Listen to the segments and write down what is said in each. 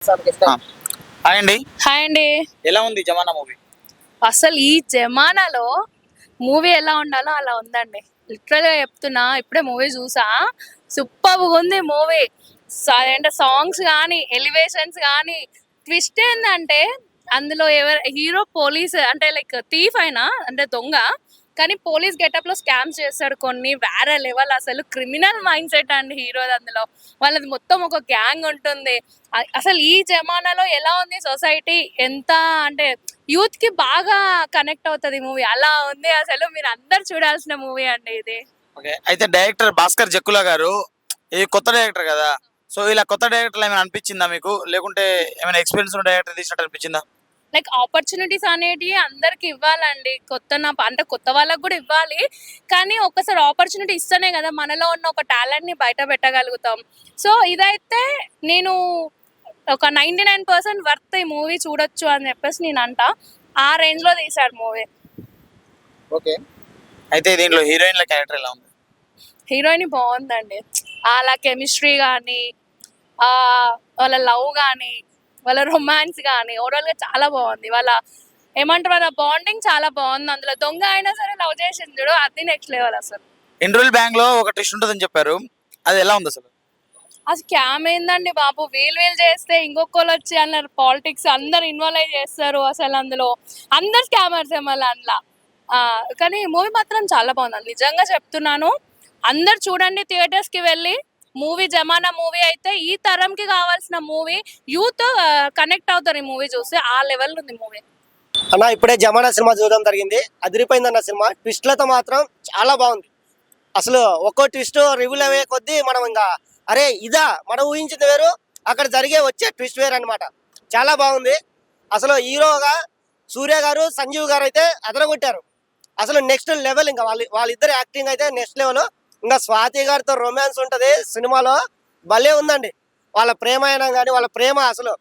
ఆ, హాయ్ అండి. హాయ్ అండి. ఎలా ఉంది జమానా మూవీ? అసలు ఈ జమానాలో మూవీ ఎలా ఉండాలో అలా ఉందండి. లిటరల్‌గా చెప్తున్నా. ఇప్పుడే మూవీ చూసా. సూపర్‌గా ఉంది మూవీ. అంటే సాంగ్స్ గానీ, ఎలివేషన్స్ గానీ, ట్విస్ట్ ఏందంటే అందులో హీరో పోలీస్ అంటే లైక్ థీఫ్ అయినా అంటే దొంగ. కానీ పోలీస్ గెటప్‌లో స్కామ్స్ చేస్తాడు కొన్ని. వేరే లెవెల్ అసలు క్రిమినల్ మైండ్ సెట్ అండి హీరోది అందులో. వాళ్ళది మొత్తం ఒక గ్యాంగ్ ఉంటుంది. అసలు ఈ జమానాలో ఎలా ఉంది సొసైటీ, ఎంత అంటే యూత్ కి బాగా కనెక్ట్ అవుతది మూవీ. అలా ఉంది అసలు. మీరు అందరు చూడాల్సిన మూవీ అండి ఇది. ఓకే. అయితే డైరెక్టర్ భాస్కర్ జక్కులా గారు ఇది కొత్త డైరెక్టర్ కదా! సో, ఇలా కొత్త డైరెక్టర్‌లా ఏమైనా అనిపించిందా మీకు? లేకుంటే ఏమైనా ఎక్స్‌పీరియన్స్ ఉన్న డైరెక్టర్ తీసినట్టు అనిపించిందా? లైక్ ఆపర్చునిటీస్ అనేటివి అందరికి ఇవ్వాలండి. అంటే కొత్త వాళ్ళకి కూడా ఇవ్వాలి. కానీ ఒక్కసారి ఆపర్చునిటీ ఇస్తేనే కదా మనలో ఉన్న ఒక టాలెంట్ ని బయట పెట్టగలుగుతాం. సో ఇదైతే నేను ఒక 99% వర్త్ ఈ మూవీ చూడొచ్చు అని చెప్పేసి నేను అంటా. ఆ రేంజ్ లో తీశాడు మూవీ. ఓకే. అయితే దీంట్లో హీరోయిన్‌ల క్యారెక్టర్ ఎలా ఉంది? హీరోయిన్ బాగుందండి. అలా కెమిస్ట్రీ కానీ, ఆ వాళ్ళ లవ్ కానీ, వాళ్ళ రొమాన్స్ కానీ ఓవరాల్ గా చాలా బాగుంది. ఏమంటారు వాళ్ళ బాండింగ్ చాలా బాగుంది. అందులో దొంగ అయినా సరే లవ్ చేసింది చూడు, అది నెక్స్ట్ లెవెల్ అసలు. 'ఇంటర్వెల్ బ్యాంక్‌లో' ఒక ట్విస్ట్ ఉంటదని చెప్పారు. అది ఎలా ఉంది అసలు? ఆ స్కామ్ ఏందండి బాబు, వీళ్ళు చేస్తే ఇంకొకళ్ళు వచ్చి అన్నారు. పాలిటిక్స్ అందరు ఇన్వాల్వ్ అయ్యి చేస్తారు అసలు. అందులో అందరు స్కామర్స్ మళ్ళీ అందులో. కానీ మూవీ మాత్రం చాలా బాగుంది, నిజంగా చెప్తున్నాను. అందరు చూడండి థియేటర్స్ కి వెళ్ళి. మూవీ జమానా మూవీ అయితే ఈ తరంకి కావాల్సిన మూవీ. యూత్ కనెక్ట్ అవుతారు ఈ మూవీ చూస్తే. ఆ లెవెల్ ఉంది మూవీ. అన్న ఇప్పుడే జమానా సినిమా చూడడం జరిగింది. అదిరిపోయిందన్న సినిమా. ట్విస్ట్లతో మాత్రం చాలా బాగుంది. అసలు ఒక్కో ట్విస్ట్ రివ్యూల్ అయ్యే కొద్దీ మనం ఇంకా అరే ఇదా మనం ఊహించింది వేరు, అక్కడ వచ్చే ట్విస్ట్ వేరు అనమాట. చాలా బాగుంది. అసలు హీరోగా సూర్య గారు, సంజీవ్ గారు అయితే అదరగొట్టారు. అసలు నెక్స్ట్ లెవెల్. ఇంకా వాళ్ళిద్దరు యాక్టింగ్ అయితే నెక్స్ట్ లెవెల్. ఇంకా స్వాతి గారితో రొమాన్స్ ఉంటుంది సినిమాలో, భలే ఉందండి. వాళ్ళ ప్రేమ అయినా కానీ వాళ్ళ ప్రేమ అసలు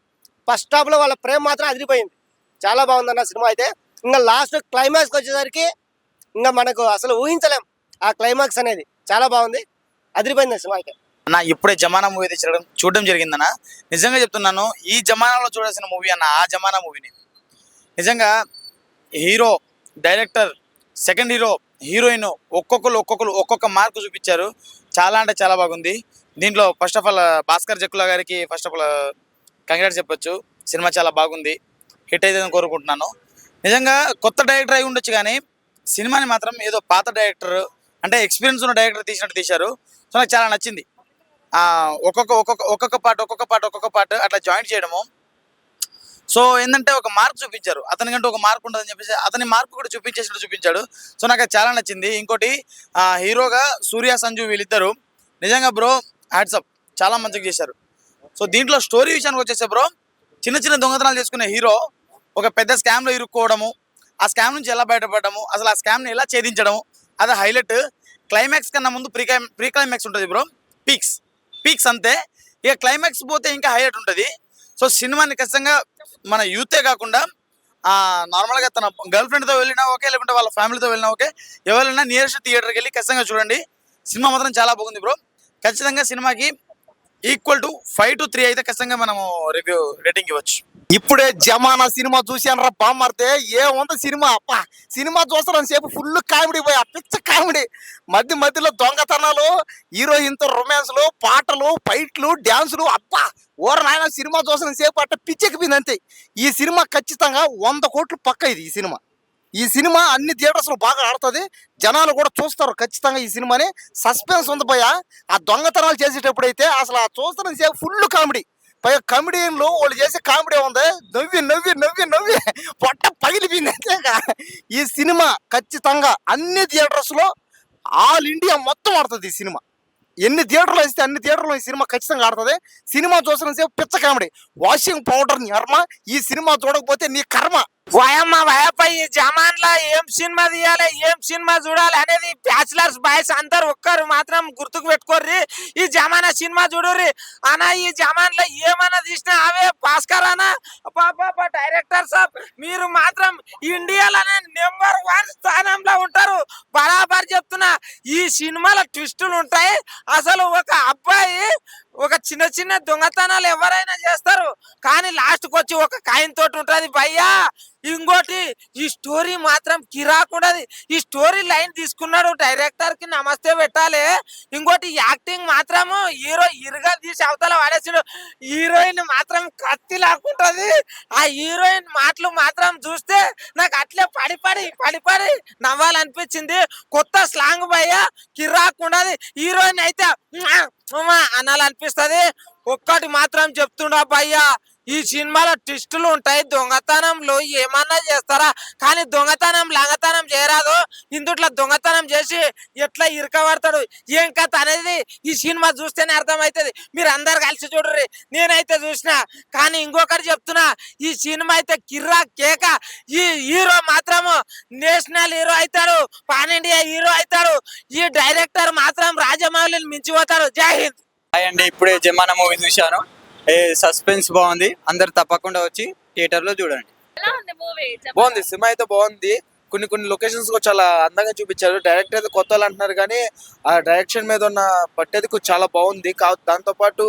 ఫస్ట్ హాఫ్ లో వాళ్ళ ప్రేమ మాత్రం అదిరిపోయింది. చాలా బాగుందన్న సినిమా అయితే. ఇంకా లాస్ట్ క్లైమాక్స్ వచ్చేసరికి ఇంకా మనకు అసలు ఊహించలేం ఆ క్లైమాక్స్ అనేది. చాలా బాగుంది, అదిరిపోయింది సినిమా అయితే. అన్న ఇప్పుడే జమానా మూవీ అయితే చూడడం జరిగిందన్న. నిజంగా చెప్తున్నాను, ఈ జమానాలో చూడాల్సిన మూవీ అన్న ఆ జమానా మూవీని. నిజంగా hero, director, second hero, heroine ఒక్కొక్కరు ఒక్కొక్క మార్కు చూపించారు. చాలా అంటే చాలా బాగుంది. దీంట్లో ఫస్ట్ ఆఫ్ ఆల్ భాస్కర్ జక్కులా గారికి ఫస్ట్ ఆఫ్ ఆల్ కంగ్రాట్స్ చెప్పొచ్చు. సినిమా చాలా బాగుంది, హిట్ అయితే కోరుకుంటున్నాను. నిజంగా కొత్త డైరెక్టర్ అయి ఉండొచ్చు కానీ సినిమాని మాత్రం ఏదో పాత డైరెక్టర్ అంటే ఎక్స్పీరియన్స్ ఉన్న డైరెక్టర్ తీసినట్టు తీశారు. సో నాకు చాలా నచ్చింది. ఒక్కొక్క పార్ట్ అట్లా జాయింట్ చేయడము. సో ఏంటంటే ఒక మార్క్ చూపించారు. అతనికంటే ఒక మార్క్ ఉంటుందని చెప్పేసి అతని మార్క్ కూడా చూపించాడు. సో నాకు అది చాలా నచ్చింది. ఇంకోటి హీరోగా సూర్య, సంజు వీళ్ళిద్దరు నిజంగా బ్రో హ్యాట్సప్, చాలా మంచిగా చేశారు. సో దీంట్లో స్టోరీ విషయానికి వచ్చేసే బ్రో, చిన్న దొంగతనాలు చేసుకునే హీరో ఒక పెద్ద స్కామ్లో ఇరుక్కోవడము, ఆ స్కామ్ నుంచి ఎలా బయటపడము, అసలు ఆ స్కామ్ని ఎలా ఛేదించడము, అది హైలైట్. క్లైమాక్స్ కన్నా ముందు ప్రీ క్లైమాక్స్ ఉంటుంది బ్రో. పీక్స్ అంతే. ఇక క్లైమాక్స్ పోతే ఇంకా హైలైట్ ఉంటుంది. సో సినిమాని ఖచ్చితంగా మన యూతే కాకుండా నార్మల్గా తన గర్ల్ ఫ్రెండ్తో వెళ్ళినా ఓకే, లేకుంటే వాళ్ళ ఫ్యామిలీతో వెళ్ళినా ఓకే, ఎవరైనా నియరెస్ట్ థియేటర్కి వెళ్ళి ఖచ్చితంగా చూడండి. సినిమా మాత్రం చాలా బాగుంది బ్రో. ఖచ్చితంగా సినిమాకి ఈక్వల్ టు 5 to 3 అయితే ఖచ్చితంగా మనము రివ్యూ రేటింగ్ ఇవ్వచ్చు. ఇప్పుడే జమానా సినిమా చూసాను రా బామ్మర్తే. ఏముంది సినిమా, అప్ప సినిమా చూస్తాను సేపు ఫుల్ కామెడీ పోయి, పిచ్చ కామెడీ. మధ్యలో దొంగతనాలు, హీరోయిన్ తో రొమాన్స్లు, పాటలు, ఫైట్లు, డ్యాన్సులు. అబ్బా ఓర నాయన సినిమా చూసిన సేపు అట్ట పిచ్చెక్కిపోయింది అంతే. ఈ సినిమా ఖచ్చితంగా 100 కోట్లు పక్క. ఈ సినిమా అన్ని థియేటర్స్ లో బాగా ఆడుతుంది. జనాలు కూడా చూస్తారు ఖచ్చితంగా ఈ సినిమాని. సస్పెన్స్ ఉంది పోయా. ఆ దొంగతనాలు చేసేటప్పుడు అయితే అసలు ఆ చూస్తున్న సేపు ఫుల్ కామెడీ. పైగా కమెడియన్లు వాళ్ళు చేసే కామెడీ ఉంది. నవ్వి పొట్ట పగిలిపోయింది అంతేగా. ఈ సినిమా ఖచ్చితంగా అన్ని థియేటర్స్ లో ఆల్ ఇండియా మొత్తం ఆడుతుంది ఈ సినిమా. ఎన్ని థియేటర్లు వేస్తే అన్ని థియేటర్లో ఈ సినిమా ఖచ్చితంగా ఆడుతుంది. సినిమా చూసిన సేపు పిచ్చ కామెడీ. వాషింగ్ పౌడర్ నీ కర్మ, ఈ సినిమా చూడకపోతే నీ కర్మ. వయపై ఈ జమాన్లో ఏం సినిమా తీయాలి, ఏం సినిమా చూడాలి అనేది బ్యాచిలర్స్ బాయ్స్ అందరు ఒక్కరు మాత్రం గుర్తుకు పెట్టుకోర్రి. ఈ జమానా సినిమా చూడుర్రి అన్న. ఈ జమాన్లో ఏమన్నా తీసినా అవే భాస్కర్ అన్న పాప డైరెక్టర్ సాబ్ మీరు మాత్రం ఇండియాలోనే నెంబర్ 1 స్థానంలో ఉంటారు. బరాబర్ చెప్తున్నా. ఈ సినిమాలో ట్విస్టులు ఉంటాయి. అసలు ఒక అబ్బాయి ఒక చిన్న చిన్న దొంగతనాలు ఎవరైనా చేస్తారు, కానీ లాస్ట్కి వచ్చి ఒక కాయిన్ తోటి ఉంటది భయ్యా. ఇంకోటి ఈ స్టోరీ మాత్రం కిరాకుండది. ఈ స్టోరీ లైన్ తీసుకున్నాడు డైరెక్టర్ కి నమస్తే పెట్టాలి. ఇంకోటి యాక్టింగ్ మాత్రము హీరో ఇరుగా తీసి అవతల వాడేసాడు. హీరోయిన్ మాత్రం కత్తి లాక్కుంటది. ఆ హీరోయిన్ మాటలు మాత్రం చూస్తే నాకు అట్లే పడి పడి పడి పడి నవ్వాలనిపించింది. కొత్త స్లాంగ్ భయ్యా, కిరాకుండది. హీరోయిన్ అయితే అనాలనిపిస్తుంది. ఒక్కటి మాత్రం చెప్తుండా భయ్యా, ఈ సినిమాలో ట్విస్టులు ఉంటాయి. దొంగతనంలో ఏమన్నా చేస్తారా, కానీ దొంగతనం లంగతనం చేయరాదు. ఇందుట్లో దొంగతనం చేసి ఎట్లా ఇరకబడతాడు ఏం కథ అనేది ఈ సినిమా చూస్తేనే అర్థమవుతుంది. మీరు అందరు కలిసి చూడరు, నేనైతే చూసిన. కానీ ఇంకొకటి చెప్తున్నా, ఈ సినిమా అయితే కిర్రా కేక. ఈ హీరో మాత్రము నేషనల్ హీరో అవుతాడు, పాన్ ఇండియా హీరో అవుతాడు. ఈ డైరెక్టర్ మాత్రం రాజమౌళిని మించిపోతాడు. జై హింద్. హాయ్ అండి, ఇప్పుడే జమానా మూవీ చూశాను. సస్పెన్స్ బాగుంది, అందరు తప్పకుండా వచ్చి థియేటర్ లో చూడండి. ఎలా ఉంది మూవీ? బాగుంది, సినిమా అయితే బాగుంది. కొన్ని లొకేషన్స్ కూడా చాలా అందంగా చూపించారు. డైరెక్టర్ అయితే కొత్త వాళ్ళు అంటున్నారు, కానీ ఆ డైరెక్షన్ మీద ఉన్న పట్టేది కూడా చాలా బాగుంది. దాంతోపాటు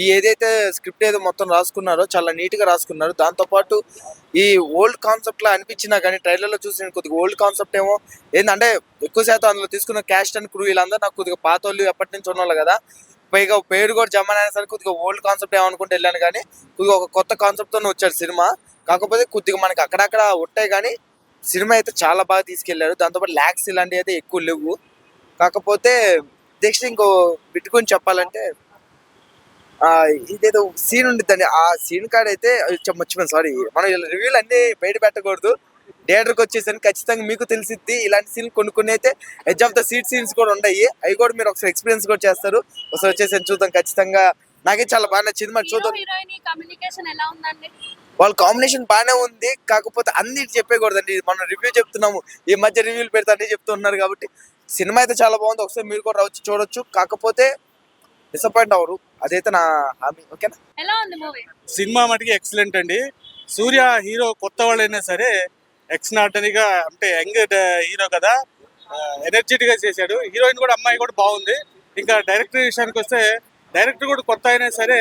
ఈ ఏదైతే స్క్రిప్ట్ ఏదో మొత్తం రాసుకున్నారో చాలా నీట్ గా రాసుకున్నారు. దాంతోపాటు ఈ ఓల్డ్ కాన్సెప్ట్ లా అనిపించినా కానీ ట్రైలర్ లో చూసిన కొద్దిగా ఓల్డ్ కాన్సెప్ట్ ఏమో ఏంటంటే ఎక్కువ శాతం అందులో తీసుకున్న క్యాస్ట్ అండ్ క్రూ వీళ్ళందరూ నాకు కొద్దిగా పాత వాళ్ళు ఎప్పటి నుంచి ఉన్న వాళ్ళు కదా. పైగా పేరు కూడా జమానా అనేసరికి కొద్దిగా ఓల్డ్ కాన్సెప్ట్ ఏమనుకుంటే వెళ్ళాను, కానీ కొద్దిగా ఒక కొత్త కాన్సెప్ట్ తోనే వచ్చాడు సినిమా. కాకపోతే కొద్దిగా మనకి అక్కడక్కడ ఉంటాయి, కానీ సినిమా అయితే చాలా బాగా తీసుకెళ్లారు. దాంతోపాటు ల్యాక్స్ ఇలాంటివి అయితే ఎక్కువ లేవు. కాకపోతే నెక్స్ట్ ఇంకో బిట్టుకొని చెప్పాలంటే ఇదేదో సీన్ ఉండిద్దండి. ఆ సీన్ కాడైతే మర్చిపోయాను, సారీ. మనం రివ్యూలు అన్ని బయట పెట్టకూడదు. థియేటర్కి వచ్చేసరికి ఖచ్చితంగా మీకు తెలిసిద్ది. ఇలాంటి సీన్ కొన్ని అయితే edge of the seat scenes కూడా ఉన్నాయి. అవి కూడా మీరు ఒకసారి ఎక్స్పీరియన్స్ కూడా చేస్తారు. ఒకసారి వచ్చేసి చూద్దాం ఖచ్చితంగా. నాకే చాలా బాగా నచ్చింది. మరి చూద్దాం. కమ్యూనికేషన్ ఎలా ఉందండి? వాళ్ళ కాంబినేషన్ బాగానే ఉంది. కాకపోతే అన్నిటి చెప్పేకూడదండి, మనం రివ్యూ చెప్తున్నాము. ఈ మధ్య రివ్యూలు పెడతా అన్ని చెప్తున్నారు కాబట్టి సినిమా అయితే చాలా బాగుంది. ఒకసారి మీరు కూడా వచ్చి చూడొచ్చు. కాకపోతే డిసప్పాయింట్ అవ్వరు, అదైతే నా హామీ. ఓకేనా? ఎలా ఉంది మూవీ? సినిమా మటుకి ఎక్సలెంట్ అండి. సూర్య హీరో కొత్త వాళ్ళైనా సరే ఎక్స్ట్రాడినరీగా, అంటే యంగ్ హీరో కదా, ఎనర్జెటిక్ గా చేశాడు. హీరోయిన్ కూడా, అమ్మాయి కూడా బాగుంది. ఇంకా డైరెక్టర్ విషయానికి వస్తే డైరెక్టర్ కూడా కొత్త అయినా సరే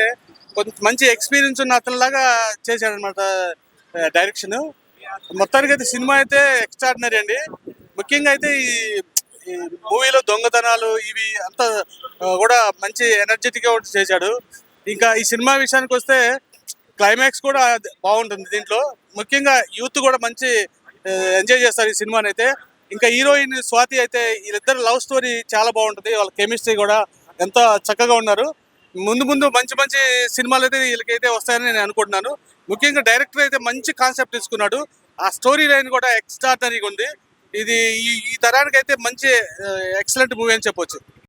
కొంచెం మంచి ఎక్స్పీరియన్స్ ఉన్న అతనిలాగా చేశాడు అనమాట డైరెక్షన్. మొత్తానికి అయితే సినిమా అయితే ఎక్స్ట్రాడినరీ అండి. ముఖ్యంగా అయితే ఈ మూవీలో దొంగతనాలు ఇవి అంతా కూడా మంచి ఎనర్జెటిక్ గా చేశాడు. ఇంకా ఈ సినిమా విషయానికి వస్తే క్లైమాక్స్ కూడా బాగుంటుంది దీంట్లో. ముఖ్యంగా యూత్ కూడా మంచి ఎంజాయ్ చేస్తారు ఈ సినిమాని అయితే. ఇంకా హీరోయిన్ స్వాతి అయితే వీళ్ళిద్దరు లవ్ స్టోరీ చాలా బాగుంటుంది. వాళ్ళ కెమిస్ట్రీ కూడా ఎంతో చక్కగా ఉన్నారు. ముందు మంచి మంచి సినిమాలు అయితే వీళ్ళకైతే వస్తాయని నేను అనుకుంటున్నాను. ముఖ్యంగా డైరెక్టర్ అయితే మంచి కాన్సెప్ట్ తీసుకున్నాడు. ఆ స్టోరీ లైన్ కూడా ఎక్స్ట్రాడినరీగా ఉంది. ఇది ఈ తరానికి అయితే మంచి ఎక్సలెంట్ మూవీ అని చెప్పొచ్చు.